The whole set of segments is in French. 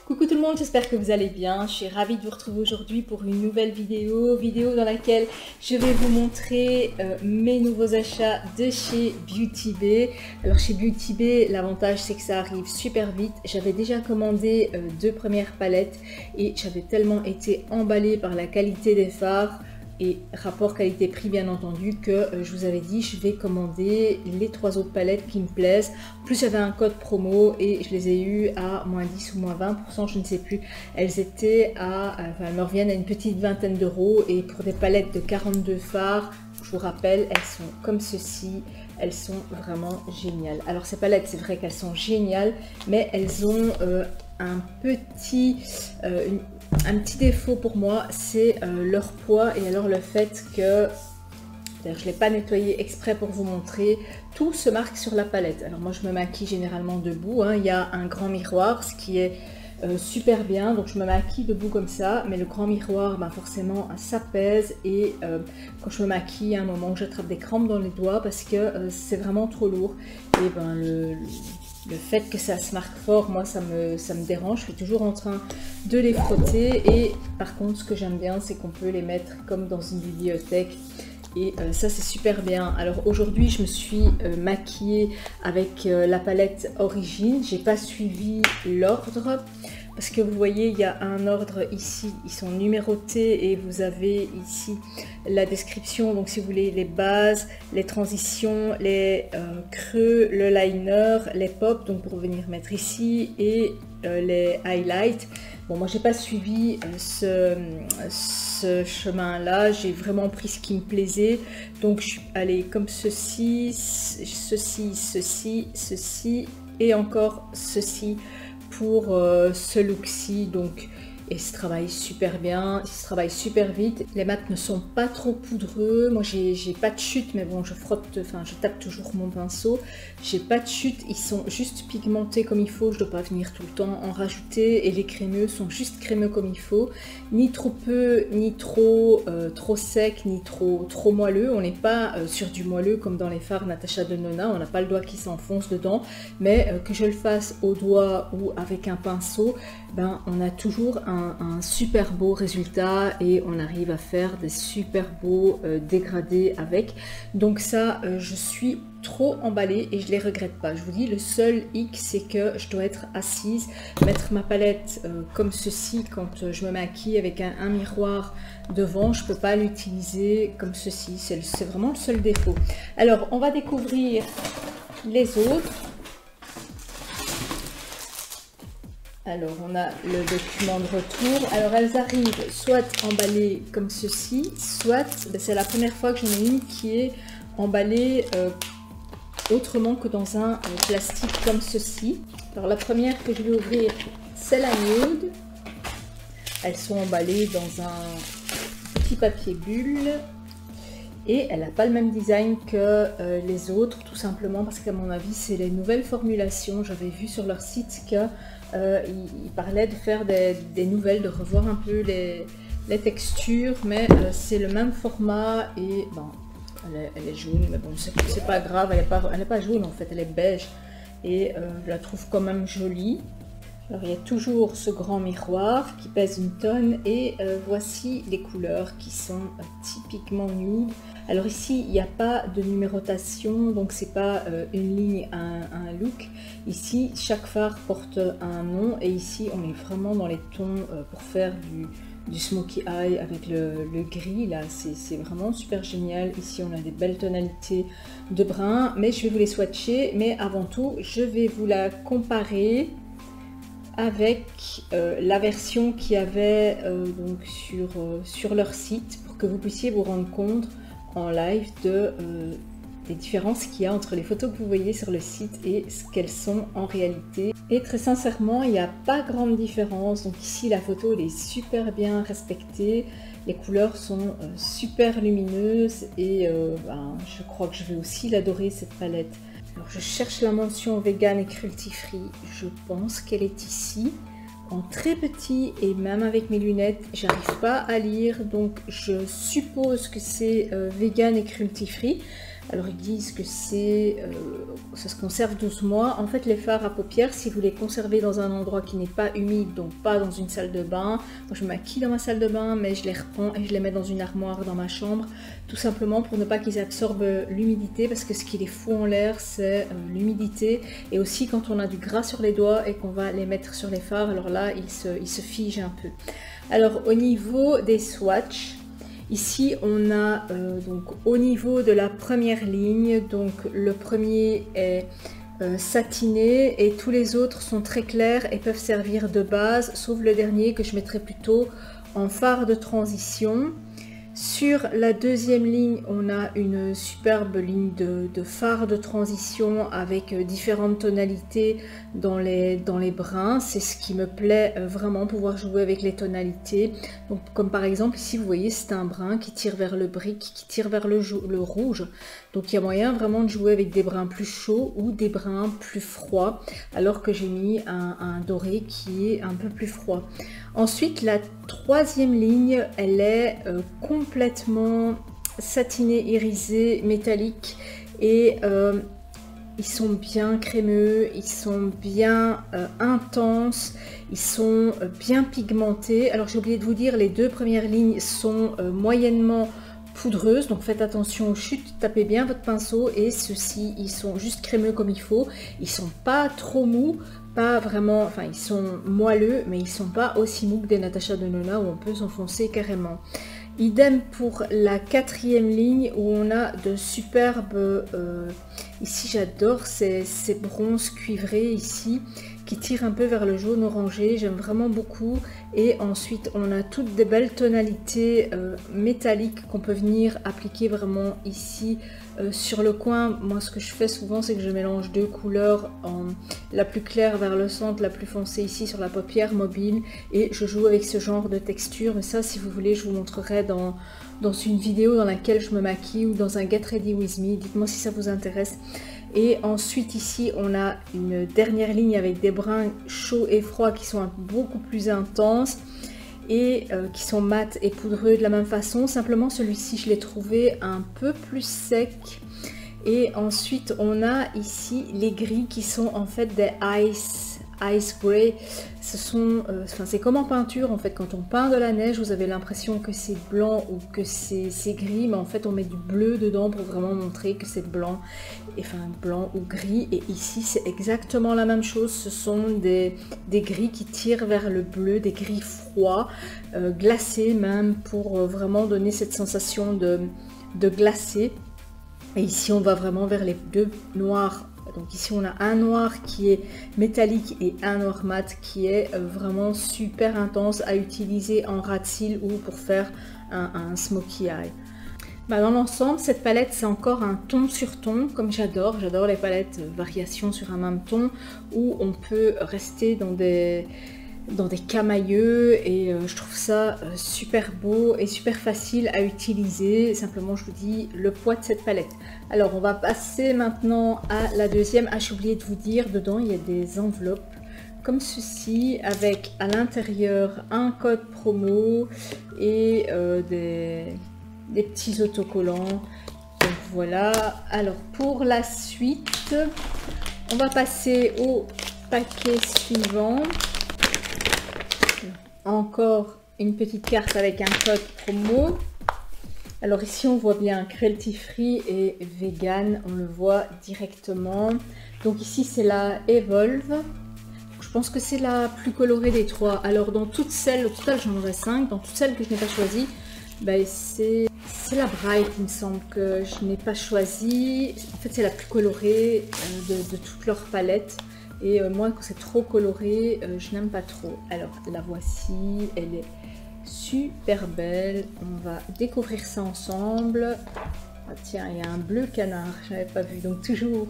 Coucou tout le monde, j'espère que vous allez bien. Je suis ravie de vous retrouver aujourd'hui pour une nouvelle vidéo dans laquelle je vais vous montrer mes nouveaux achats de chez Beauty Bay. Alors chez Beauty Bay, l'avantage c'est que ça arrive super vite. J'avais déjà commandé deux premières palettes et j'avais tellement été emballée par la qualité des fards et rapport qualité-prix bien entendu que je vous avais dit je vais commander les trois autres palettes qui me plaisent. En plus j'avais un code promo et je les ai eu à moins 10 ou moins 20%, je ne sais plus. Elles étaient à, elles me reviennent à une petite vingtaine d'euros et pour des palettes de 42 fards, je vous rappelle, elles sont comme ceci. Elles sont vraiment géniales. Alors ces palettes, c'est vrai qu'elles sont géniales, mais elles ont un petit défaut pour moi, c'est leur poids et alors le fait que, d'ailleurs je ne l'ai pas nettoyé exprès pour vous montrer, tout se marque sur la palette. Alors moi je me maquille généralement debout, hein. Il y a un grand miroir, ce qui est super bien, donc je me maquille debout comme ça, mais le grand miroir, ben forcément ça pèse et quand je me maquille à un moment j'attrape des crampes dans les doigts parce que c'est vraiment trop lourd et ben le fait que ça se marque fort, moi ça me dérange. Je suis toujours en train de les frotter et par contre ce que j'aime bien c'est qu'on peut les mettre comme dans une bibliothèque et ça c'est super bien. Alors aujourd'hui je me suis maquillée avec la palette Origine. J'ai pas suivi l'ordre parce que vous voyez il y a un ordre ici, ils sont numérotés et vous avez ici la description, donc si vous voulez les bases, les transitions, les creux, le liner, les pops, donc pour venir mettre ici et les highlights. Bon moi j'ai pas suivi ce chemin là, j'ai vraiment pris ce qui me plaisait, donc je suis allée comme ceci, ceci et encore ceci pour ce look-ci, donc et se travaille super bien, il se travaille super vite. Les mats ne sont pas trop poudreux. Moi j'ai pas de chute, mais bon je frotte, enfin je tape toujours mon pinceau. J'ai pas de chute, ils sont juste pigmentés comme il faut. Je dois pas venir tout le temps en rajouter et les crémeux sont juste crémeux comme il faut. Ni trop peu, ni trop sec, ni trop moelleux. On n'est pas sur du moelleux comme dans les fards Natasha Denona. On n'a pas le doigt qui s'enfonce dedans, mais que je le fasse au doigt ou avec un pinceau, ben on a toujours un super beau résultat et on arrive à faire des super beaux dégradés avec. Donc ça, je suis trop emballée et je les regrette pas. Je vous dis, le seul hic c'est que je dois être assise, mettre ma palette comme ceci quand je me maquille avec un miroir devant. Je peux pas l'utiliser comme ceci, c'est vraiment le seul défaut. Alors on va découvrir les autres. Alors on a le document de retour. Alors elles arrivent soit emballées comme ceci, soit c'est la première fois que j'en ai une qui est emballée autrement que dans un plastique comme ceci. Alors la première que je vais ouvrir c'est la nude. Elles sont emballées dans un petit papier bulle et elle n'a pas le même design que les autres, tout simplement parce qu'à mon avis c'est les nouvelles formulations. J'avais vu sur leur site que il parlait de faire des nouvelles, de revoir un peu les textures, mais c'est le même format et bon, elle est jaune, mais bon, c'est pas grave, elle n'est pas jaune en fait, elle est beige et je la trouve quand même jolie. Alors il y a toujours ce grand miroir qui pèse une tonne et voici les couleurs qui sont typiquement nude. Alors ici il n'y a pas de numérotation, donc c'est pas une ligne un look. Ici chaque fard porte un nom et ici on est vraiment dans les tons pour faire du smokey eye avec le gris là, c'est vraiment super génial. Ici on a des belles tonalités de brun, mais je vais vous les swatcher, mais avant tout je vais vous la comparer avec la version qu'il y avait donc sur leur site pour que vous puissiez vous rendre compte en live des différences qu'il y a entre les photos que vous voyez sur le site et ce qu'elles sont en réalité. Et très sincèrement, il n'y a pas grande différence. Donc ici, la photo elle est super bien respectée. Les couleurs sont super lumineuses et je crois que je vais aussi l'adorer cette palette. Alors je cherche la mention vegan et cruelty free, je pense qu'elle est ici, en très petit et même avec mes lunettes, j'arrive pas à lire, donc je suppose que c'est vegan et cruelty free. Alors ils disent que ça se conserve 12 mois. En fait les fards à paupières, si vous les conservez dans un endroit qui n'est pas humide, donc pas dans une salle de bain, moi je me maquille dans ma salle de bain, mais je les reprends et je les mets dans une armoire dans ma chambre, tout simplement pour ne pas qu'ils absorbent l'humidité, parce que ce qui les fout en l'air c'est l'humidité, et aussi quand on a du gras sur les doigts et qu'on va les mettre sur les fards, alors là ils se figent un peu. Alors au niveau des swatchs, ici on a donc au niveau de la première ligne, donc le premier est satiné et tous les autres sont très clairs et peuvent servir de base, sauf le dernier que je mettrai plutôt en fard de transition. Sur la deuxième ligne, on a une superbe ligne de fard de transition avec différentes tonalités dans les bruns. C'est ce qui me plaît vraiment, pouvoir jouer avec les tonalités. Donc, comme par exemple ici, vous voyez, c'est un brun qui tire vers le brick, qui tire vers le rouge. Donc il y a moyen vraiment de jouer avec des bruns plus chauds ou des bruns plus froids, alors que j'ai mis un doré qui est un peu plus froid. Ensuite, la troisième ligne, elle est complètement satinée, irisée, métallique, et ils sont bien crémeux, ils sont bien intenses, ils sont bien pigmentés. Alors j'ai oublié de vous dire, les deux premières lignes sont moyennement poudreuses, donc faites attention aux chutes, tapez bien votre pinceau, et ceux-ci ils sont juste crémeux comme il faut, ils sont pas trop mous, pas vraiment, enfin ils sont moelleux, mais ils sont pas aussi mous que des Natasha Denona où on peut s'enfoncer carrément. Idem pour la quatrième ligne où on a de superbes, ici j'adore ces bronzes cuivrés ici, qui tirent un peu vers le jaune orangé, j'aime vraiment beaucoup. Et ensuite on a toutes des belles tonalités métalliques qu'on peut venir appliquer vraiment ici sur le coin. Moi ce que je fais souvent, c'est que je mélange deux couleurs, la plus claire vers le centre, la plus foncée ici sur la paupière mobile, et je joue avec ce genre de texture. Mais ça, si vous voulez, je vous montrerai dans une vidéo dans laquelle je me maquille ou dans un Get Ready With Me, dites-moi si ça vous intéresse. Et ensuite ici on a une dernière ligne avec des bruns chauds et froids qui sont beaucoup plus intenses et qui sont mat et poudreux de la même façon. Simplement celui-ci je l'ai trouvé un peu plus sec. Et ensuite on a ici les gris qui sont en fait des ice grey. Ce sont, c'est comme en peinture en fait, quand on peint de la neige vous avez l'impression que c'est blanc ou que c'est gris, mais en fait on met du bleu dedans pour vraiment montrer que c'est blanc, blanc ou gris. Et ici c'est exactement la même chose, ce sont des gris qui tirent vers le bleu, des gris froids, glacés même, pour vraiment donner cette sensation de glacé. Et ici on va vraiment vers les deux noirs. Donc ici on a un noir qui est métallique et un noir mat qui est vraiment super intense à utiliser en ras de cils ou pour faire un smokey eye. Dans l'ensemble, cette palette c'est encore un ton sur ton, comme j'adore les palettes variations sur un même ton, où on peut rester dans des camailleux, et je trouve ça super beau et super facile à utiliser. Simplement je vous dis le poids de cette palette. Alors on va passer maintenant à la deuxième. J'ai oublié de vous dire, dedans il y a des enveloppes comme ceci avec à l'intérieur un code promo et des petits autocollants. Donc voilà. Alors pour la suite, on va passer au paquet suivant. Encore une petite carte avec un code promo. Alors ici on voit bien cruelty free et vegan, on le voit directement. Donc ici c'est la Evolve. Je pense que c'est la plus colorée des trois. Alors dans toutes celles, au total j'en aurais 5, dans toutes celles que je n'ai pas choisies, c'est la Bright, il me semble, que je n'ai pas choisie. En fait c'est la plus colorée de toute leur palette. Et moi quand c'est trop coloré, je n'aime pas trop. Alors la voici, elle est super belle. On va découvrir ça ensemble. Ah tiens, il y a un bleu canard, je n'avais pas vu. Donc toujours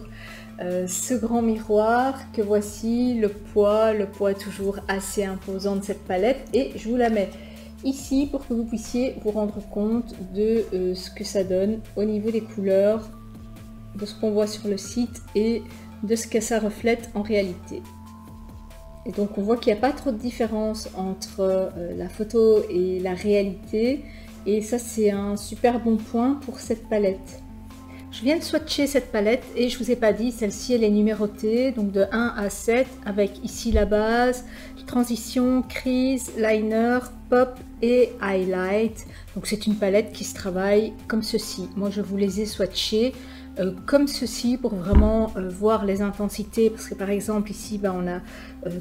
ce grand miroir que voici, le poids toujours assez imposant de cette palette. Et je vous la mets ici pour que vous puissiez vous rendre compte de ce que ça donne au niveau des couleurs, de ce qu'on voit sur le site et de ce que ça reflète en réalité. Et donc on voit qu'il n'y a pas trop de différence entre la photo et la réalité, et ça c'est un super bon point pour cette palette. Je viens de swatcher cette palette et je vous ai pas dit, celle-ci elle est numérotée, donc de 1 à 7, avec ici la base, transition, crease, liner, pop et highlight. Donc c'est une palette qui se travaille comme ceci. Moi je vous les ai swatchés comme ceci pour vraiment voir les intensités, parce que par exemple ici on a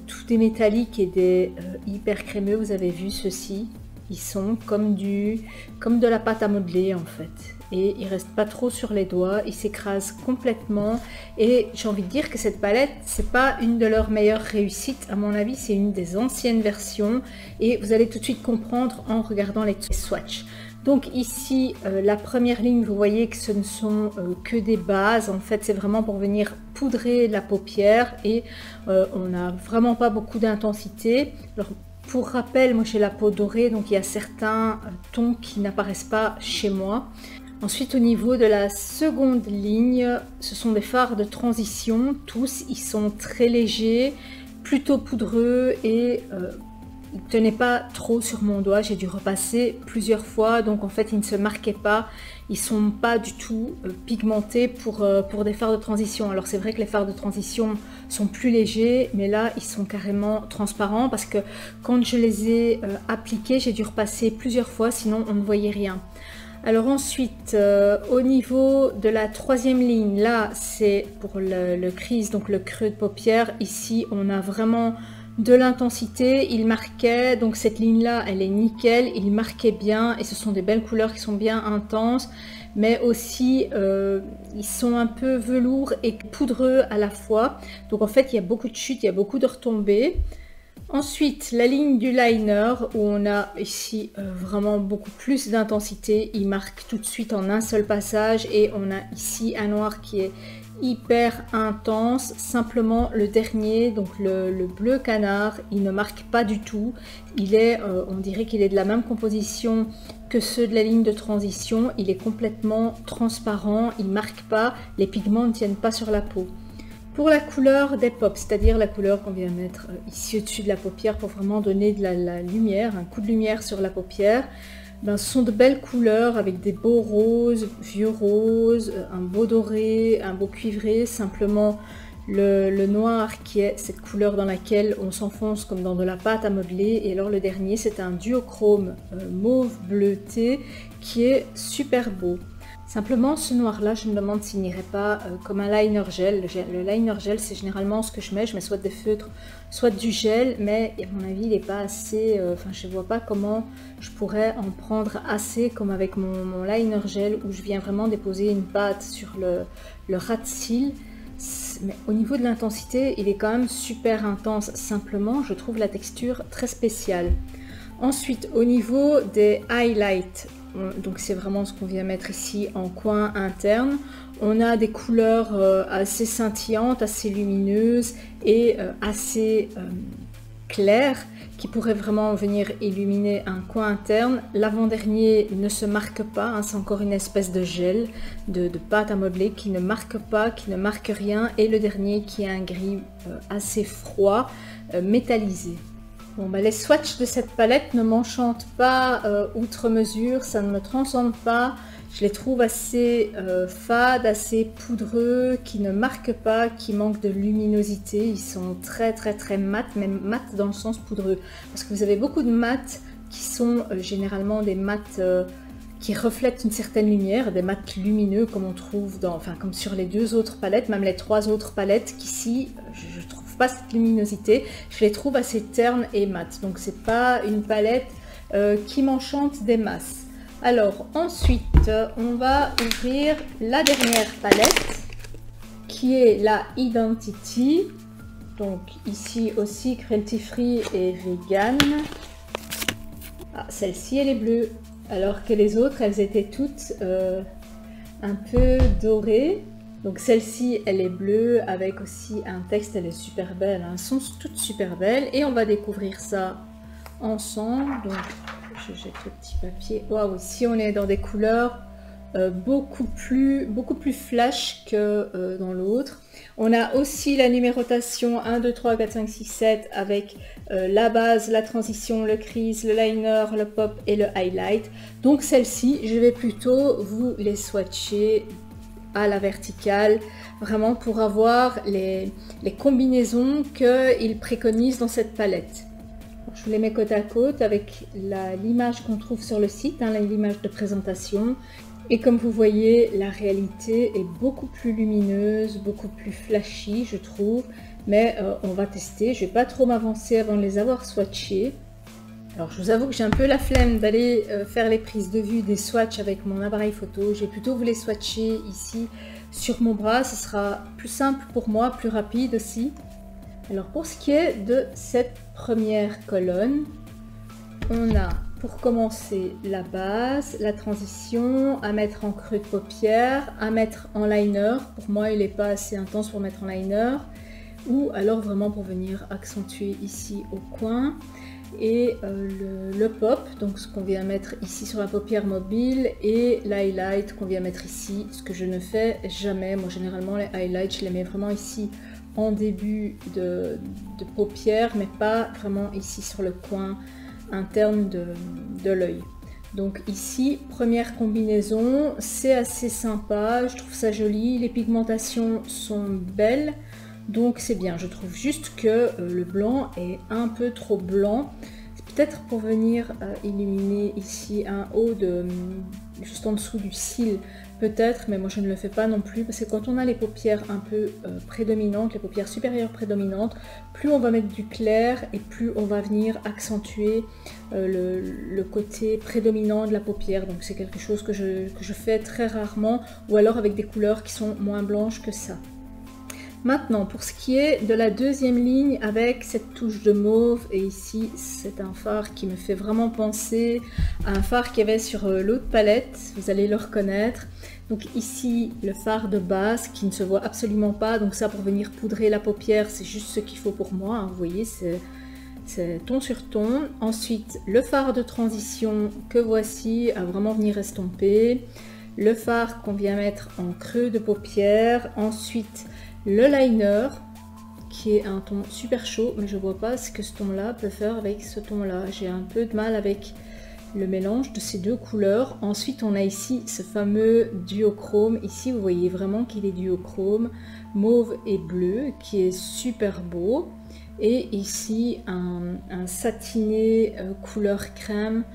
tout des métalliques et des hyper crémeux. Vous avez vu ceci, ils sont comme de la pâte à modeler en fait, et ils restent pas trop sur les doigts, ils s'écrasent complètement. Et j'ai envie de dire que cette palette, c'est pas une de leurs meilleures réussites à mon avis, c'est une des anciennes versions, et vous allez tout de suite comprendre en regardant les swatchs. Donc ici, la première ligne, vous voyez que ce ne sont que des bases. En fait, c'est vraiment pour venir poudrer la paupière, et on n'a vraiment pas beaucoup d'intensité. Alors, pour rappel, moi j'ai la peau dorée, donc il y a certains tons qui n'apparaissent pas chez moi. Ensuite, au niveau de la seconde ligne, ce sont des fards de transition. Tous, ils sont très légers, plutôt poudreux, et ils ne tenaient pas trop sur mon doigt. J'ai dû repasser plusieurs fois, donc en fait ils ne se marquaient pas. Ils sont pas du tout pigmentés pour des fards de transition. Alors c'est vrai que les fards de transition sont plus légers, mais là ils sont carrément transparents, parce que quand je les ai appliqués, j'ai dû repasser plusieurs fois, sinon on ne voyait rien. Alors ensuite, au niveau de la troisième ligne, là c'est pour le crease, donc le creux de paupière. Ici on a vraiment de l'intensité, il marquait, donc cette ligne là elle est nickel, il marquait bien, et ce sont des belles couleurs qui sont bien intenses, mais aussi ils sont un peu velours et poudreux à la fois. Donc en fait il y a beaucoup de chutes, il y a beaucoup de retombées. Ensuite, la ligne du liner, où on a ici vraiment beaucoup plus d'intensité, il marque tout de suite en un seul passage, et on a ici un noir qui est hyper intense. Simplement le dernier, donc le bleu canard, il ne marque pas du tout. Il est, on dirait qu'il est de la même composition que ceux de la ligne de transition. Il est complètement transparent, il marque pas, les pigments ne tiennent pas sur la peau. Pour la couleur des pops, c'est-à-dire la couleur qu'on vient mettre ici au-dessus de la paupière pour vraiment donner de la lumière, un coup de lumière sur la paupière, ce sont de belles couleurs avec des beaux roses, vieux roses, un beau doré, un beau cuivré. Simplement le noir qui est cette couleur dans laquelle on s'enfonce comme dans de la pâte à modeler. Et alors le dernier, c'est un duochrome mauve bleuté qui est super beau. Simplement ce noir là, je me demande s'il n'irait pas comme un liner gel. Le liner gel, c'est généralement ce que je mets soit des feutres, soit du gel, mais à mon avis il n'est pas assez, enfin je ne vois pas comment je pourrais en prendre assez comme avec mon liner gel, où je viens vraiment déposer une pâte sur le ras de cils. Mais au niveau de l'intensité, il est quand même super intense. Simplement je trouve la texture très spéciale. Ensuite, au niveau des highlights, donc c'est vraiment ce qu'on vient mettre ici en coin interne, on a des couleurs assez scintillantes, assez lumineuses et assez claires, qui pourraient vraiment venir illuminer un coin interne. L'avant-dernier ne se marque pas, hein, c'est encore une espèce de gel, de pâte à modeler qui ne marque pas, qui ne marque rien, et le dernier qui est un gris assez froid, métallisé. Bon, les swatchs de cette palette ne m'enchantent pas outre mesure, ça ne me transcende pas. Je les trouve assez fades, assez poudreux, qui ne marquent pas, qui manquent de luminosité. Ils sont très mat, mais mat dans le sens poudreux. Parce que vous avez beaucoup de mat qui sont généralement des mats qui reflètent une certaine lumière, des mats lumineux comme on trouve comme sur les deux autres palettes, même les trois autres palettes qu'ici, je trouve pas cette luminosité, je les trouve assez ternes et mat. Donc c'est pas une palette qui m'enchante des masses. Alors ensuite, on va ouvrir la dernière palette qui est la Identity. Donc ici aussi cruelty free et vegan. Ah, celle-ci elle est bleue, alors que les autres elles étaient toutes un peu dorées. Donc celle-ci elle est bleue avec aussi un texte, elle est super belle, hein. Elles sont toutes super belles, et on va découvrir ça ensemble. Donc je jette le petit papier. Waouh, ici on est dans des couleurs beaucoup plus flash que dans l'autre. On a aussi la numérotation 1, 2, 3, 4, 5, 6, 7 avec la base, la transition, le crease, le liner, le pop et le highlight. Donc celle-ci, je vais plutôt vous les swatcher à la verticale, vraiment pour avoir les combinaisons qu'il préconise dans cette palette. Je vous les mets côte à côte avec l'image qu'on trouve sur le site, hein, l'image de présentation. Et comme vous voyez, la réalité est beaucoup plus lumineuse, beaucoup plus flashy, je trouve. Mais on va tester, je ne vais pas trop m'avancer avant de les avoir swatchés. Alors je vous avoue que j'ai un peu la flemme d'aller faire les prises de vue des swatchs avec mon appareil photo. Je vais plutôt vous les swatcher ici sur mon bras, ce sera plus simple pour moi, plus rapide aussi. Alors pour ce qui est de cette première colonne, on a pour commencer la base, la transition, à mettre en creux de paupière, à mettre en liner. Pour moi il n'est pas assez intense pour mettre en liner. Ou alors vraiment pour venir accentuer ici au coin. Et le pop, donc ce qu'on vient mettre ici sur la paupière mobile, et l'highlight qu'on vient mettre ici, ce que je ne fais jamais. Moi généralement les highlights je les mets vraiment ici en début de paupière, mais pas vraiment ici sur le coin interne de l'œil. Donc ici, première combinaison, c'est assez sympa, je trouve ça joli, les pigmentations sont belles. Donc c'est bien, je trouve juste que le blanc est un peu trop blanc. C'est peut-être pour venir illuminer ici un haut juste en dessous du cil, peut-être, mais moi je ne le fais pas non plus, parce que quand on a les paupières un peu prédominantes, les paupières supérieures prédominantes, plus on va mettre du clair et plus on va venir accentuer le côté prédominant de la paupière. Donc c'est quelque chose que je fais très rarement, ou alors avec des couleurs qui sont moins blanches que ça. Maintenant, pour ce qui est de la deuxième ligne avec cette touche de mauve, et ici c'est un fard qui me fait vraiment penser à un fard qu'il y avait sur l'autre palette, vous allez le reconnaître. Donc ici le fard de base qui ne se voit absolument pas, donc ça pour venir poudrer la paupière c'est juste ce qu'il faut pour moi, hein. Vous voyez c'est ton sur ton. Ensuite le fard de transition que voici à vraiment venir estomper, le fard qu'on vient mettre en creux de paupière, ensuite le liner qui est un ton super chaud, mais je vois pas ce que ce ton là peut faire avec ce ton là. J'ai un peu de mal avec le mélange de ces deux couleurs. Ensuite on a ici ce fameux duochrome, ici vous voyez vraiment qu'il est duochrome, mauve et bleu, qui est super beau. Et ici un satiné couleur crème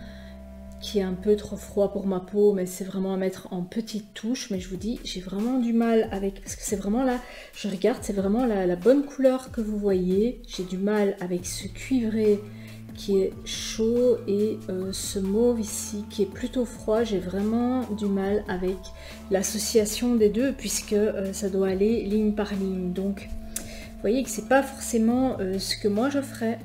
qui est un peu trop froid pour ma peau, mais c'est vraiment à mettre en petites touches. Mais je vous dis, j'ai vraiment du mal avec, parce que c'est vraiment là, je regarde, c'est vraiment la bonne couleur que vous voyez. J'ai du mal avec ce cuivré qui est chaud et ce mauve ici qui est plutôt froid. J'ai vraiment du mal avec l'association des deux, puisque ça doit aller ligne par ligne. Donc vous voyez que c'est pas forcément ce que moi je ferais.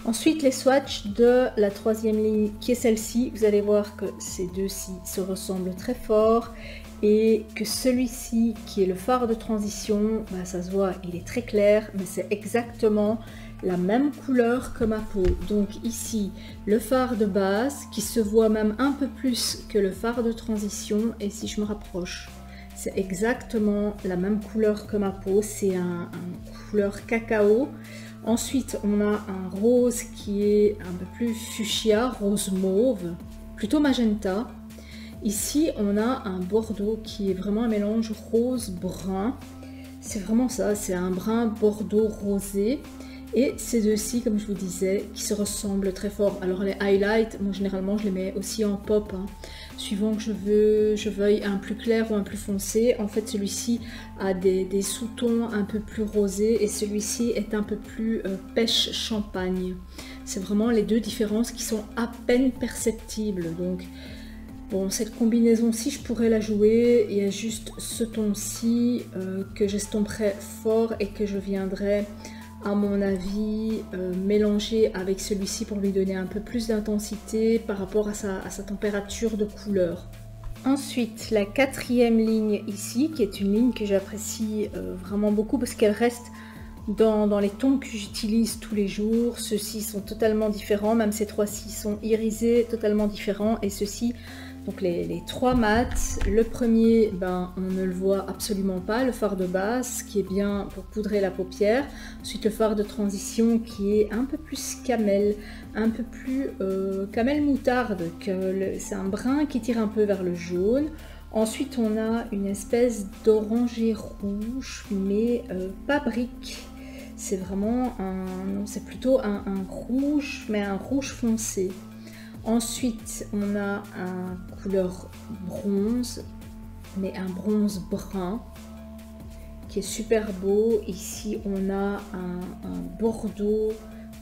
Ensuite les swatchs de la troisième ligne qui est celle-ci, vous allez voir que ces deux-ci se ressemblent très fort et que celui-ci qui est le fard de transition, bah, ça se voit, il est très clair, mais c'est exactement la même couleur que ma peau. Donc ici le fard de base qui se voit même un peu plus que le fard de transition, et si je me rapproche, c'est exactement la même couleur que ma peau, c'est un couleur cacao. Ensuite, on a un rose qui est un peu plus fuchsia, rose mauve, plutôt magenta. Ici, on a un bordeaux qui est vraiment un mélange rose-brun. C'est vraiment ça, c'est un brun bordeaux rosé. Et ces deux-ci, comme je vous disais, qui se ressemblent très fort. Alors les highlights, moi généralement je les mets aussi en pop, hein, suivant que je veuille un plus clair ou un plus foncé. En fait celui-ci a des sous-tons un peu plus rosés et celui-ci est un peu plus pêche champagne. C'est vraiment les deux différences qui sont à peine perceptibles. Donc bon, cette combinaison-ci je pourrais la jouer. Il y a juste ce ton-ci que j'estomperai fort et que je viendrai, à mon avis, mélanger avec celui-ci pour lui donner un peu plus d'intensité par rapport à sa température de couleur. Ensuite, la quatrième ligne ici, qui est une ligne que j'apprécie vraiment beaucoup parce qu'elle reste dans les tons que j'utilise tous les jours. Ceux-ci sont totalement différents, même ces trois-ci sont irisés, totalement différents, et ceux-ci, donc les trois mats. Le premier, ben, on ne le voit absolument pas, le fard de base qui est bien pour poudrer la paupière. Ensuite le fard de transition qui est un peu plus camel, un peu plus camel moutarde, c'est un brun qui tire un peu vers le jaune. Ensuite, on a une espèce d'oranger rouge, mais pas brique. C'est vraiment c'est plutôt un rouge, mais un rouge foncé. Ensuite, on a un couleur bronze, mais un bronze brun, qui est super beau. Ici, on a un bordeaux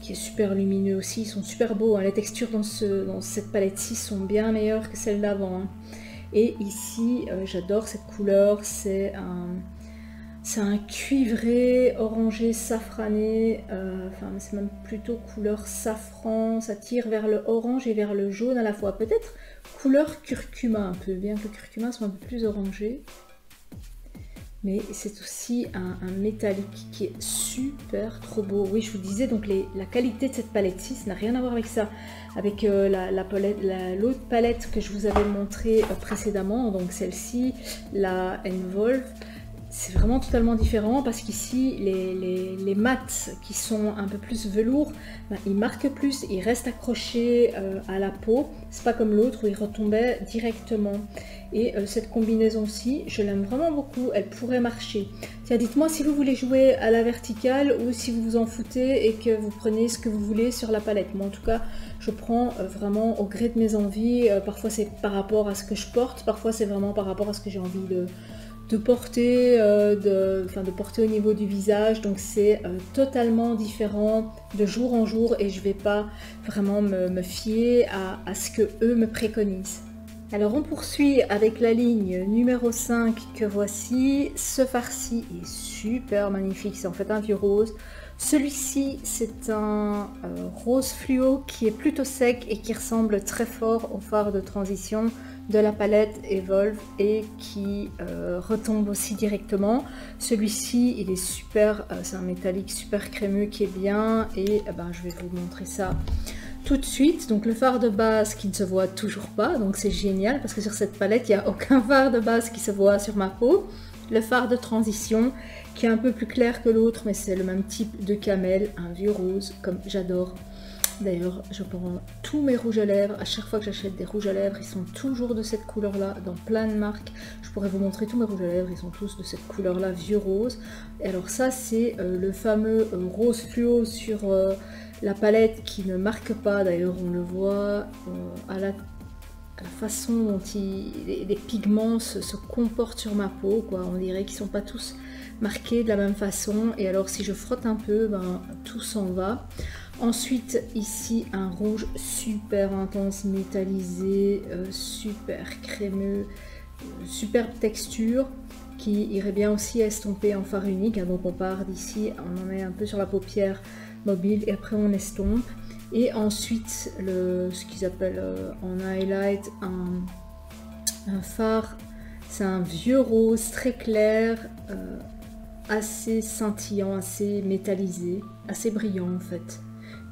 qui est super lumineux aussi. Ils sont super beaux, hein. Les textures dans cette palette-ci sont bien meilleures que celles d'avant, hein. Et ici, j'adore cette couleur, c'est un cuivré, orangé, safrané, enfin c'est même plutôt couleur safran, ça tire vers le orange et vers le jaune à la fois. Peut-être couleur curcuma un peu, bien que le curcuma soit un peu plus orangé. Mais c'est aussi un métallique qui est super trop beau. Oui, je vous disais, donc la qualité de cette palette-ci, ça n'a rien à voir avec ça. Avec l'autre palette que je vous avais montrée précédemment, donc celle-ci, la Envolve. C'est vraiment totalement différent parce qu'ici, les mats qui sont un peu plus velours, ben, ils marquent plus, ils restent accrochés à la peau. C'est pas comme l'autre où ils retombaient directement. Et cette combinaison-ci, je l'aime vraiment beaucoup, elle pourrait marcher. Tiens, dites-moi si vous voulez jouer à la verticale ou si vous vous en foutez et que vous prenez ce que vous voulez sur la palette. Moi en tout cas, je prends vraiment au gré de mes envies. Parfois c'est par rapport à ce que je porte, parfois c'est vraiment par rapport à ce que j'ai envie de porter, de porter au niveau du visage. Donc c'est totalement différent de jour en jour et je vais pas vraiment me fier à ce que eux me préconisent. Alors on poursuit avec la ligne numéro 5 que voici. Ce fard-ci est super magnifique, c'est en fait un vieux rose. Celui-ci c'est un rose fluo qui est plutôt sec et qui ressemble très fort au fard de transition de la palette Evolve et qui retombe aussi directement. Celui-ci il est super, c'est un métallique super crémeux qui est bien et je vais vous montrer ça tout de suite. Donc le fard de base qui ne se voit toujours pas, donc c'est génial parce que sur cette palette il n'y a aucun fard de base qui se voit sur ma peau. Le fard de transition qui est un peu plus clair que l'autre mais c'est le même type de camel, un vieux rose comme j'adore. D'ailleurs je prends tous mes rouges à lèvres, à chaque fois que j'achète des rouges à lèvres ils sont toujours de cette couleur là dans plein de marques. Je pourrais vous montrer tous mes rouges à lèvres, ils sont tous de cette couleur là, vieux rose. Et alors ça c'est le fameux rose fluo sur la palette qui ne marque pas, d'ailleurs on le voit à la façon dont les pigments se comportent sur ma peau, quoi. On dirait qu'ils ne sont pas tous marqués de la même façon et alors si je frotte un peu, tout s'en va. Ensuite ici un rouge super intense, métallisé, super crémeux, superbe texture qui irait bien aussi estomper en fard unique, hein. Donc on part d'ici, on en met un peu sur la paupière mobile et après on estompe. Et ensuite ce qu'ils appellent en highlight un fard, c'est un vieux rose très clair, assez scintillant, assez métallisé, assez brillant en fait,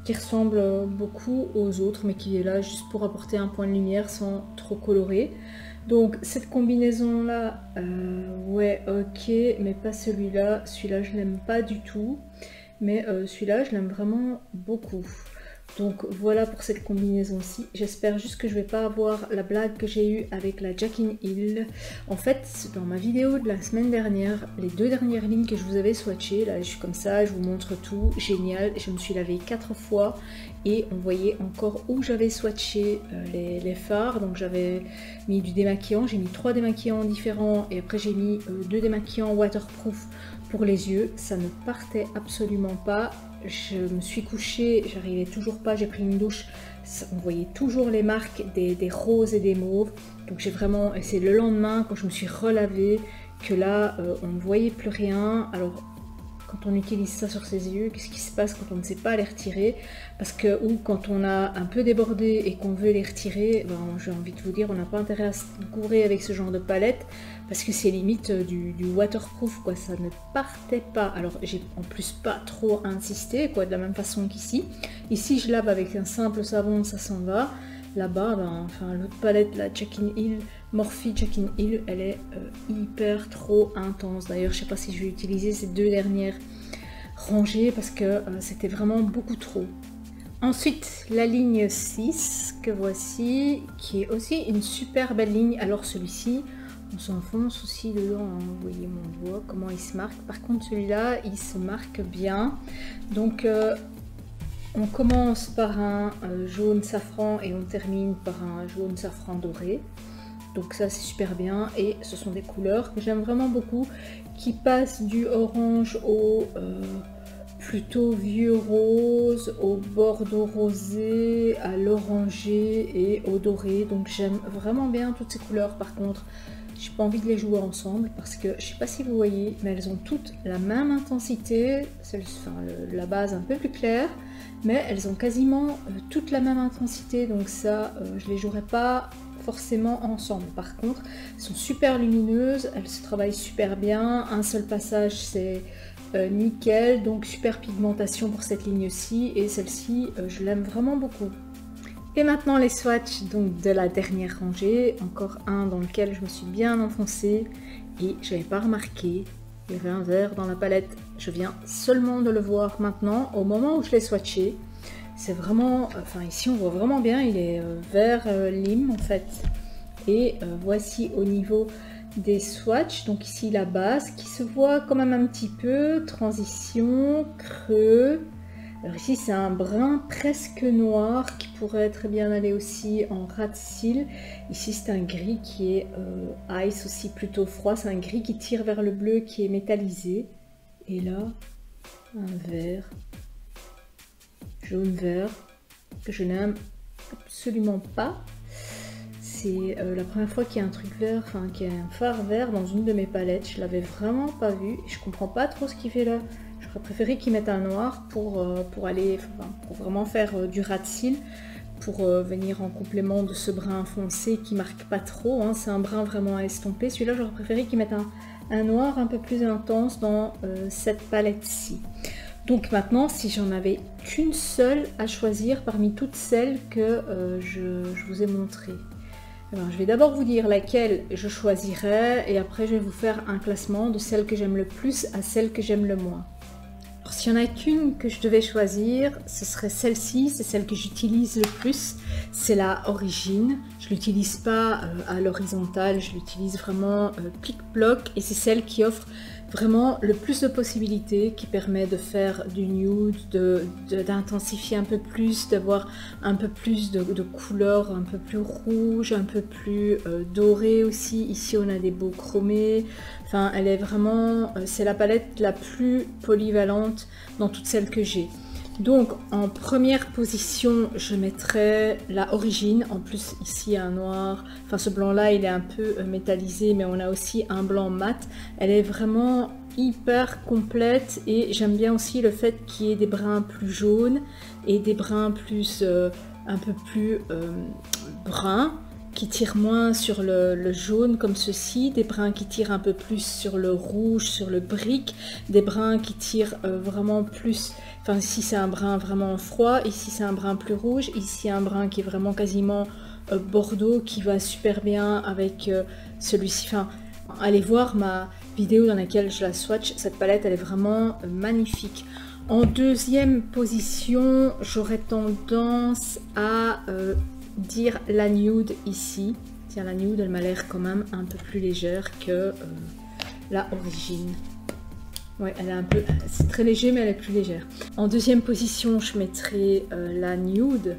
qui ressemble beaucoup aux autres mais qui est là juste pour apporter un point de lumière sans trop colorer. Donc cette combinaison là, ouais ok, mais pas celui-là. Celui-là je l'aime pas du tout, mais celui-là je l'aime vraiment beaucoup. Donc voilà pour cette combinaison-ci. J'espère juste que je vais pas avoir la blague que j'ai eue avec la Jackin Hill. En fait, dans ma vidéo de la semaine dernière, les deux dernières lignes que je vous avais swatchées, là je suis comme ça, je vous montre tout, génial. Je me suis lavée 4 fois et on voyait encore où j'avais swatché les fards. Donc j'avais mis du démaquillant, j'ai mis 3 démaquillants différents et après j'ai mis 2 démaquillants waterproof pour les yeux. Ça ne partait absolument pas. Je me suis couchée, j'arrivais toujours pas, j'ai pris une douche, on voyait toujours les marques des roses et des mauves. Donc j'ai vraiment, et c'est le lendemain quand je me suis relavée que là on ne voyait plus rien. Alors quand on utilise ça sur ses yeux, qu'est-ce qui se passe quand on ne sait pas les retirer? Parce que, ou quand on a un peu débordé et qu'on veut les retirer, j'ai envie de vous dire, on n'a pas intérêt à se gourer avec ce genre de palette, parce que c'est limite du waterproof, quoi, ça ne partait pas. Alors j'ai en plus pas trop insisté, quoi, de la même façon qu'ici. Ici je lave avec un simple savon, ça s'en va. Là-bas, l'autre palette, la Jackin Hill, Morphe Jackin Hill, elle est hyper trop intense. D'ailleurs, je sais pas si je vais utiliser ces deux dernières rangées parce que c'était vraiment beaucoup trop. Ensuite, la ligne 6 que voici, qui est aussi une super belle ligne. Alors celui-ci, On s'enfonce aussi dedans, hein. Vous voyez mon doigt, comment il se marque. Par contre celui-là, il se marque bien. Donc on commence par un jaune safran et on termine par un jaune safran doré. Donc ça c'est super bien et ce sont des couleurs que j'aime vraiment beaucoup qui passent du orange au plutôt vieux rose, au bordeaux rosé, à l'orangé et au doré. Donc j'aime vraiment bien toutes ces couleurs. Par contre, j'ai pas envie de les jouer ensemble parce que je sais pas si vous voyez, mais elles ont toutes la même intensité. La base un peu plus claire, mais elles ont quasiment toute la même intensité. Donc ça, je les jouerai pas forcément ensemble. Par contre, elles sont super lumineuses, elles se travaillent super bien. Un seul passage, c'est nickel, donc super pigmentation pour cette ligne-ci, et celle-ci, je l'aime vraiment beaucoup. Et maintenant les swatchs donc de la dernière rangée, encore un dans lequel je me suis bien enfoncée et j'avais pas remarqué, il y avait un vert dans la palette, je viens seulement de le voir maintenant, au moment où je l'ai swatché. C'est vraiment, enfin ici on voit vraiment bien, il est vert lime en fait. Et voici au niveau des swatchs, donc ici la base qui se voit quand même un petit peu, transition, creux. Alors ici c'est un brun presque noir qui pourrait très bien aller aussi en ras de cils. Ici c'est un gris qui est ice aussi plutôt froid, c'est un gris qui tire vers le bleu qui est métallisé. Et là un vert, jaune vert, que je n'aime absolument pas. C'est la première fois qu'il y a un truc vert, enfin qu'il y a un fard vert dans une de mes palettes. Je l'avais vraiment pas vu et je comprends pas trop ce qu'il fait là. J'aurais préféré qu'il mette un noir pour vraiment faire du ras de cils, pour venir en complément de ce brun foncé qui marque pas trop, hein. C'est un brun vraiment à estomper. Celui-là, j'aurais préféré qu'il mette un noir un peu plus intense dans cette palette-ci. Donc maintenant, si j'en avais qu'une seule à choisir parmi toutes celles que je vous ai montrées, alors, je vais d'abord vous dire laquelle je choisirais et après je vais vous faire un classement de celles que j'aime le plus à celles que j'aime le moins. Alors, s'il n'y en a qu'une que je devais choisir, ce serait celle-ci, c'est celle que j'utilise le plus, c'est la Origine. Je ne l'utilise pas à l'horizontale, je l'utilise vraiment plic-ploc et c'est celle qui offre vraiment le plus de possibilités, qui permet de faire du nude, d'intensifier un peu plus, d'avoir un peu plus de couleurs, un peu plus rouge, un peu plus doré aussi. Ici on a des beaux chromés, enfin elle est vraiment, c'est la palette la plus polyvalente dans toutes celles que j'ai. Donc en première position je mettrais la Origine, en plus ici un noir, enfin ce blanc là il est un peu métallisé mais on a aussi un blanc mat, elle est vraiment hyper complète et j'aime bien aussi le fait qu'il y ait des brins plus jaunes et des brins plus un peu plus bruns, qui tirent moins sur le jaune comme ceci, des brins qui tirent un peu plus sur le rouge, sur le brique, des brins qui tirent vraiment plus, enfin ici c'est un brun vraiment froid, ici c'est un brun plus rouge, ici un brun qui est vraiment quasiment bordeaux, qui va super bien avec celui-ci. Enfin, allez voir ma vidéo dans laquelle je la swatch, cette palette elle est vraiment magnifique. En deuxième position, j'aurais tendance à dire la nude ici. Tiens, la nude elle m'a l'air quand même un peu plus légère que la Origine. Ouais, elle est un peu, c'est très léger mais elle est plus légère. En deuxième position je mettrai la nude,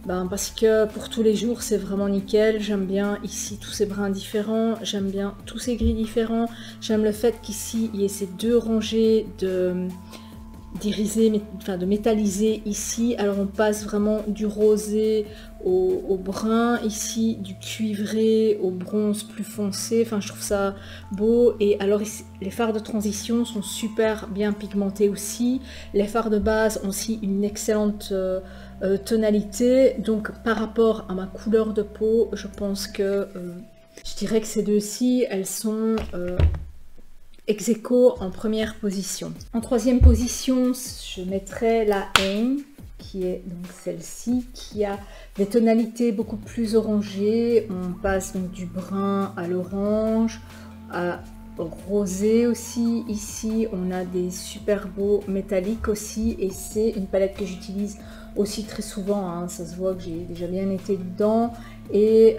parce que pour tous les jours c'est vraiment nickel. J'aime bien ici tous ces brins différents, j'aime bien tous ces gris différents, j'aime le fait qu'ici il y ait ces deux rangées d'irisé, enfin de métallisé ici. Alors on passe vraiment du rosé au brun ici, du cuivré au bronze plus foncé. Enfin je trouve ça beau. Et alors ici, les fards de transition sont super bien pigmentés aussi. Les fards de base ont aussi une excellente tonalité. Donc par rapport à ma couleur de peau, je pense que je dirais que ces deux-ci, elles sont ex aequo en première position. En troisième position, je mettrai la Aim, qui est donc celle-ci, qui a des tonalités beaucoup plus orangées. On passe donc du brun à l'orange, au rosé aussi. Ici, on a des super beaux métalliques aussi, et c'est une palette que j'utilise aussi très souvent, hein. Ça se voit que j'ai déjà bien été dedans, et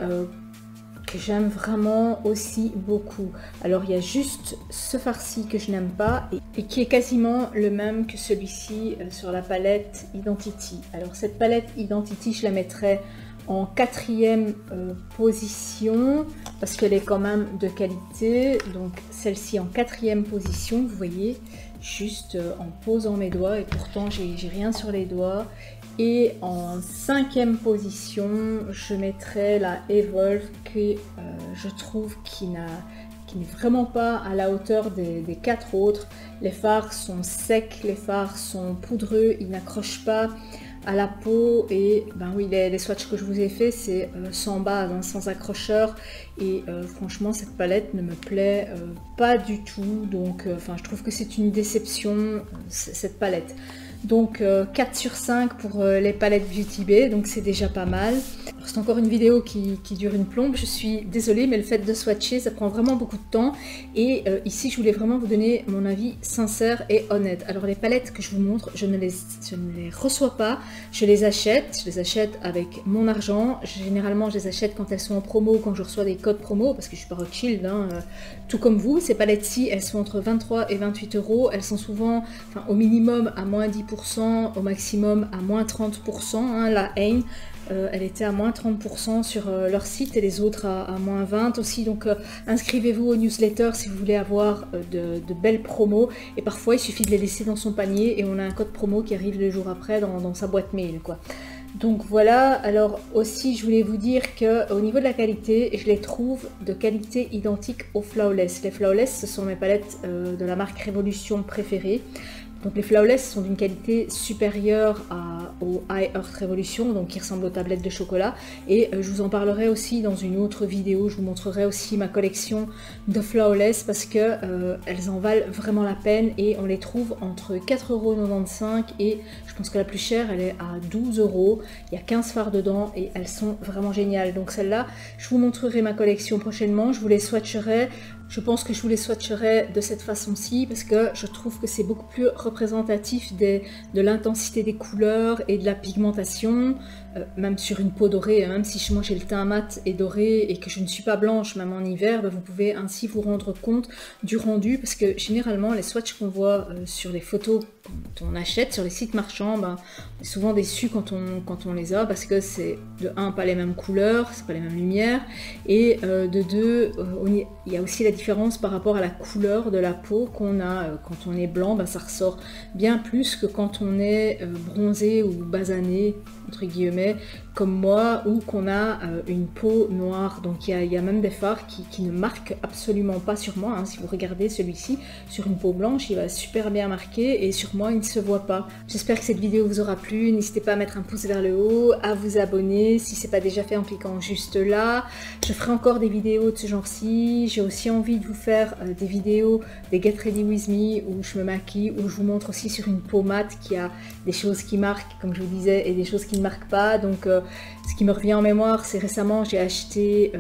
que j'aime vraiment aussi beaucoup. Alors il y a juste ce fard-ci que je n'aime pas et qui est quasiment le même que celui-ci sur la palette Identity. Alors cette palette Identity, je la mettrais en 4e position parce qu'elle est quand même de qualité. Donc celle-ci en 4e position, vous voyez, juste en posant mes doigts, et pourtant j'ai rien sur les doigts. Et en 5e position, je mettrai la Evolve que je trouve qui n'est vraiment pas à la hauteur des 4 autres. Les fards sont secs, les fards sont poudreux, ils n'accrochent pas à la peau. Et ben oui, les swatchs que je vous ai fait, c'est sans base, hein, sans accrocheur. Et franchement, cette palette ne me plaît pas du tout. Donc je trouve que c'est une déception, cette palette. Donc 4 sur 5 pour les palettes Beauty Bay, donc c'est déjà pas mal. C'est encore une vidéo qui dure une plombe, je suis désolée, mais le fait de swatcher, ça prend vraiment beaucoup de temps. Et ici, je voulais vraiment vous donner mon avis sincère et honnête. Alors les palettes que je vous montre, je ne les reçois pas, je les achète avec mon argent. Généralement, je les achète quand elles sont en promo, quand je reçois des codes promo, parce que je suis pas Rothschild, hein, tout comme vous. Ces palettes-ci, elles sont entre 23 et 28 €. Elles sont souvent, au minimum à moins 10%, au maximum à moins 30%. Hein, la Haine, elle était à moins 30% sur leur site et les autres à moins 20% aussi. Donc inscrivez-vous au newsletter si vous voulez avoir de belles promos. Et parfois, il suffit de les laisser dans son panier et on a un code promo qui arrive le jour après dans sa boîte mail, quoi. Donc voilà, alors aussi je voulais vous dire qu'au niveau de la qualité, je les trouve de qualité identique aux Flawless. Les Flawless, ce sont mes palettes de la marque Révolution préférée. Donc les Flawless sont d'une qualité supérieure au High Earth Revolution, donc qui ressemble aux tablettes de chocolat. Et je vous en parlerai aussi dans une autre vidéo. Je vous montrerai aussi ma collection de Flawless parce que elles en valent vraiment la peine et on les trouve entre 4,95 € et je pense que la plus chère, elle est à 12 €. Il y a 15 fards dedans et elles sont vraiment géniales. Donc celle-là, je vous montrerai ma collection prochainement. Je vous les swatcherai. Je pense que je vous les swatcherai de cette façon-ci parce que je trouve que c'est beaucoup plus représentatif de l'intensité des couleurs et de la pigmentation, même sur une peau dorée, hein, même si moi j'ai le teint mat et doré et que je ne suis pas blanche même en hiver, vous pouvez ainsi vous rendre compte du rendu parce que généralement les swatchs qu'on voit sur les photos quand on achète sur les sites marchands, on est souvent déçu quand on les a parce que c'est de 1 pas les mêmes couleurs, c'est pas les mêmes lumières et de 2 il y a aussi la différence par rapport à la couleur de la peau qu'on a quand on est blanc, ça ressort bien plus que quand on est bronzé ou basané entre guillemets comme moi ou qu'on a une peau noire. Donc il y a même des fards qui ne marquent absolument pas sur moi, hein. Si vous regardez celui-ci sur une peau blanche, il va super bien marquer et sur moi il ne se voit pas. J'espère que cette vidéo vous aura plu, n'hésitez pas à mettre un pouce vers le haut, à vous abonner si ce n'est pas déjà fait en cliquant juste là. Je ferai encore des vidéos de ce genre-ci, j'ai aussi envie de vous faire des vidéos des Get Ready With Me où je me maquille, où je vous montre aussi sur une peau mate qui a des choses qui marquent comme je vous disais et des choses qui ne marquent pas. Donc ce qui me revient en mémoire, c'est récemment j'ai acheté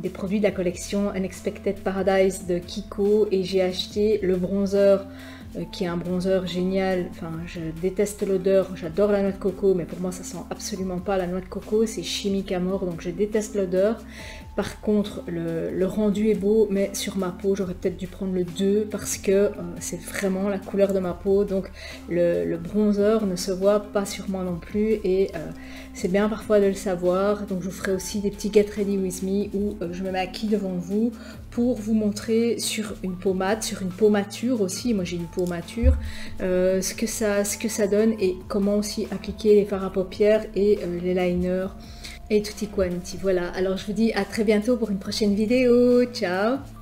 des produits de la collection Unexpected Paradise de Kiko et j'ai acheté le bronzer qui est un bronzer génial. Je déteste l'odeur, j'adore la noix de coco, mais pour moi ça sent absolument pas la noix de coco, c'est chimique à mort, donc je déteste l'odeur. Par contre, le rendu est beau, mais sur ma peau, j'aurais peut-être dû prendre le 2 parce que c'est vraiment la couleur de ma peau, donc le bronzer ne se voit pas sur moi non plus et c'est bien parfois de le savoir. Donc je vous ferai aussi des petits Get Ready With Me où je me maquille devant vous pour vous montrer sur une peau mate, sur une peau mature aussi, moi j'ai une peau mature, ce que ça donne et comment aussi appliquer les fards à paupières et les liners et tutti quanti. Voilà, alors je vous dis à très bientôt pour une prochaine vidéo, ciao!